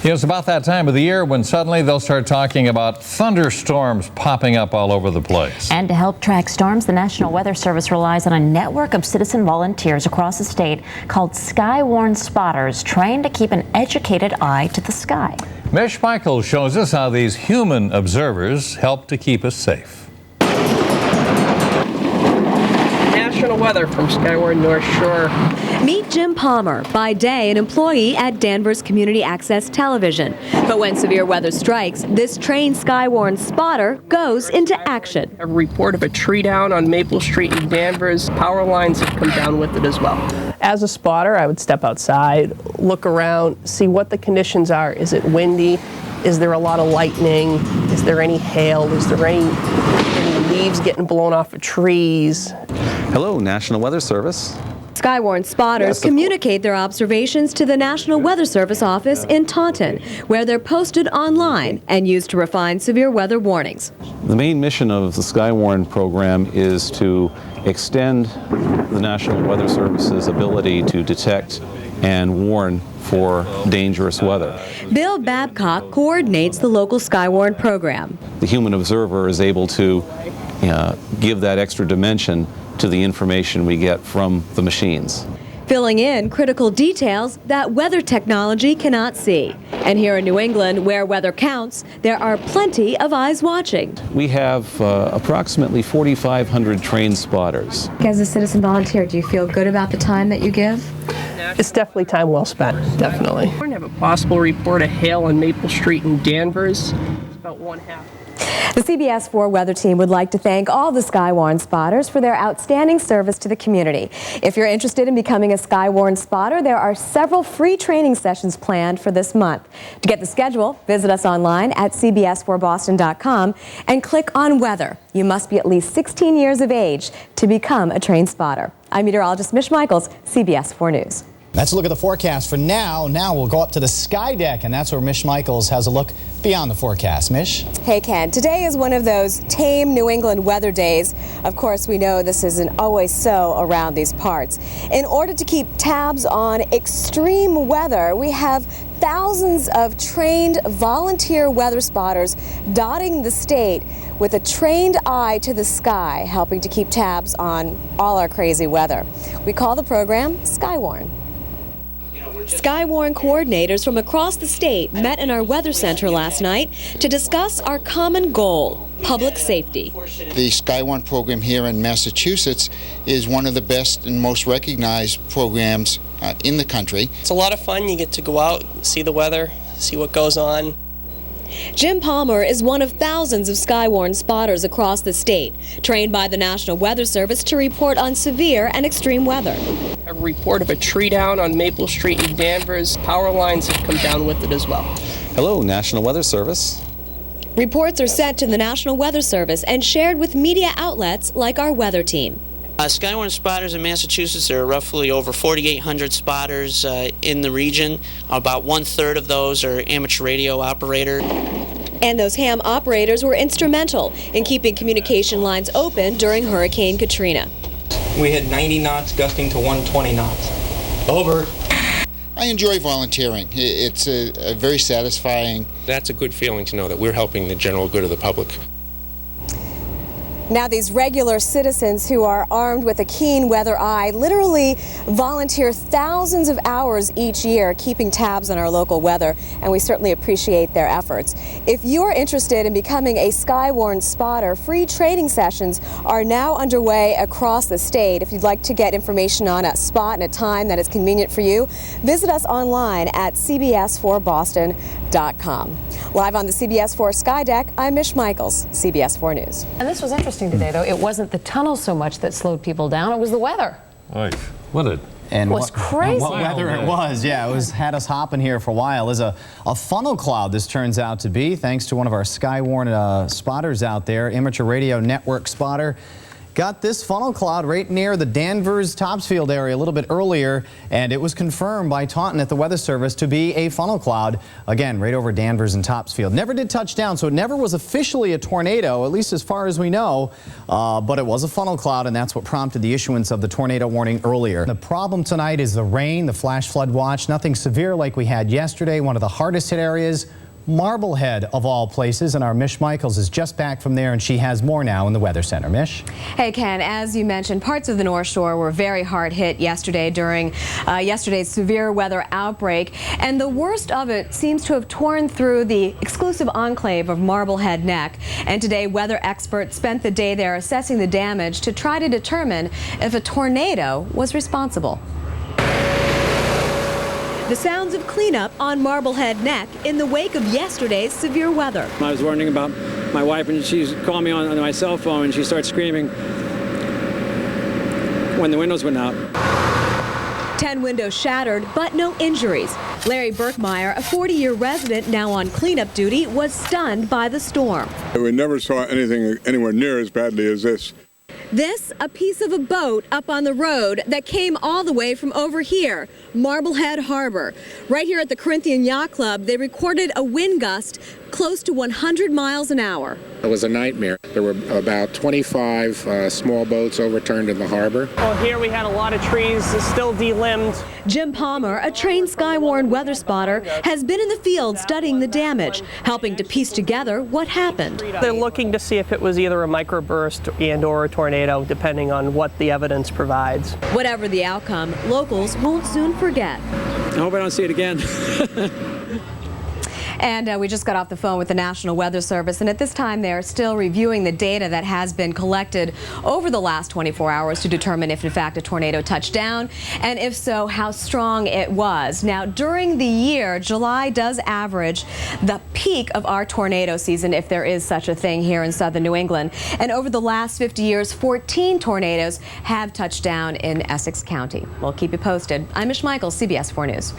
You know, it's about that time of the year when suddenly they'll start talking about thunderstorms popping up all over the place. And to help track storms, the National Weather Service relies on a network of citizen volunteers across the state called SKYWARN Spotters, trained to keep an educated eye to the sky. Mish Michaels shows us how these human observers help to keep us safe. National weather from Skywarn North Shore. Meet Jim Palmer, by day an employee at Danvers Community Access Television. But when severe weather strikes, this trained Skywarn spotter goes into action. A report of a tree down on Maple Street in Danvers. Power lines have come down with it as well. As a spotter, I would step outside, look around, see what the conditions are. Is it windy? Is there a lot of lightning? Is there any hail? Is there any leaves getting blown off of trees? Hello, National Weather Service. Skywarn spotters communicate their observations to the National Weather Service office in Taunton, where they're posted online and used to refine severe weather warnings. The main mission of the Skywarn program is to extend the National Weather Service's ability to detect and warn for dangerous weather. Bill Babcock coordinates the local Skywarn program. The human observer is able to give that extra dimension to the information we get from the machines, filling in critical details that weather technology cannot see. And here in New England, where weather counts, there are plenty of eyes watching. We have approximately 4,500 trained spotters. As a citizen volunteer, do you feel good about the time that you give? It's definitely time well spent, definitely. We're going to have a possible report of hail on Maple Street in Danvers. It's about 1/2. The CBS 4 weather team would like to thank all the Skywarn spotters for their outstanding service to the community. If you're interested in becoming a Skywarn spotter, there are several free training sessions planned for this month. To get the schedule, visit us online at cbs4boston.com and click on weather. You must be at least 16 years of age to become a trained spotter. I'm meteorologist Mish Michaels, CBS 4 News. That's a look at the forecast for now. Now we'll go up to the sky deck, and that's where Mish Michaels has a look beyond the forecast. Mish? Hey, Ken. Today is one of those tame New England weather days. Of course, we know this isn't always so around these parts. In order to keep tabs on extreme weather, we have thousands of trained volunteer weather spotters dotting the state with a trained eye to the sky, helping to keep tabs on all our crazy weather. We call the program Skywarn. Skywarn coordinators from across the state met in our weather center last night to discuss our common goal, public safety. The Skywarn program here in Massachusetts is one of the best and most recognized programs in the country. It's a lot of fun. You get to go out, see the weather, see what goes on. Jim Palmer is one of thousands of Skywarn spotters across the state, trained by the National Weather Service to report on severe and extreme weather. A report of a tree down on Maple Street in Danvers. Power lines have come down with it as well. Hello, National Weather Service. Reports are sent to the National Weather Service and shared with media outlets like our weather team. Skywarn spotters in Massachusetts, there are roughly over 4,800 spotters in the region. About 1/3 of those are amateur radio operators. And those ham operators were instrumental in keeping communication lines open during Hurricane Katrina. We had 90 knots gusting to 120 knots. Over. I enjoy volunteering. It's a very satisfying. That's a good feeling to know that we're helping the general good of the public. Now these regular citizens who are armed with a keen weather eye literally volunteer thousands of hours each year keeping tabs on our local weather, and we certainly appreciate their efforts. If you're interested in becoming a Skywarn spotter, free training sessions are now underway across the state. If you'd like to get information on a spot and a time that is convenient for you, visit us online at cbs4boston.com. Live on the CBS 4 Sky Deck, I'm Mish Michaels, CBS 4 News. And this was interesting today, though. It wasn't the tunnel so much that slowed people down, it was the weather. Right. What a... And it was crazy. What weather it was. Yeah, it had us hopping here for a while. There's a funnel cloud this turns out to be, thanks to one of our Skywarn spotters out there, Amateur Radio Network spotter. got this funnel cloud right near the Danvers-Topsfield area a little bit earlier, and it was confirmed by Taunton at the Weather Service to be a funnel cloud, again, right over Danvers and Topsfield. Never did touch down, so it never was officially a tornado, at least as far as we know, but it was a funnel cloud, and that's what prompted the issuance of the tornado warning earlier. The problem tonight is the rain, the flash flood watch, nothing severe like we had yesterday. One of the hardest hit areas, Marblehead of all places, and our Mish Michaels is just back from there, and she has more now in the Weather Center. Mish? Hey Ken, as you mentioned, parts of the North Shore were very hard hit yesterday during yesterday's severe weather outbreak, and the worst of it seems to have torn through the exclusive enclave of Marblehead Neck. And today weather experts spent the day there assessing the damage to try to determine if a tornado was responsible. The sounds of cleanup on Marblehead Neck in the wake of yesterday's severe weather. I was wondering about my wife, and she's calling me on my cell phone, and she starts screaming when the windows went out. 10 windows shattered, but no injuries. Larry Burkmeyer, a 40-year resident now on cleanup duty, was stunned by the storm. We never saw anything anywhere near as badly as this. This, a piece of a boat up on the road that came all the way from over here, Marblehead Harbor. Right here at the Corinthian Yacht Club, they recorded a wind gust close to 100 miles an hour. It was a nightmare. There were about 25 small boats overturned in the harbor. Well, here we had a lot of trees still delimbed. Jim Palmer, a trained Skywarn weather spotter, has been in the field studying the damage, helping to piece together what happened. They're looking to see if it was either a microburst and/or a tornado, depending on what the evidence provides. Whatever the outcome, locals won't soon forget. I hope I don't see it again. And we just got off the phone with the National Weather Service, and at this time they're still reviewing the data that has been collected over the last 24 hours to determine if in fact a tornado touched down, and if so, how strong it was. Now, during the year, July does average the peak of our tornado season, if there is such a thing here in southern New England. And over the last 50 years, 14 tornadoes have touched down in Essex County. We'll keep you posted. I'm Mish Michaels, CBS 4 News.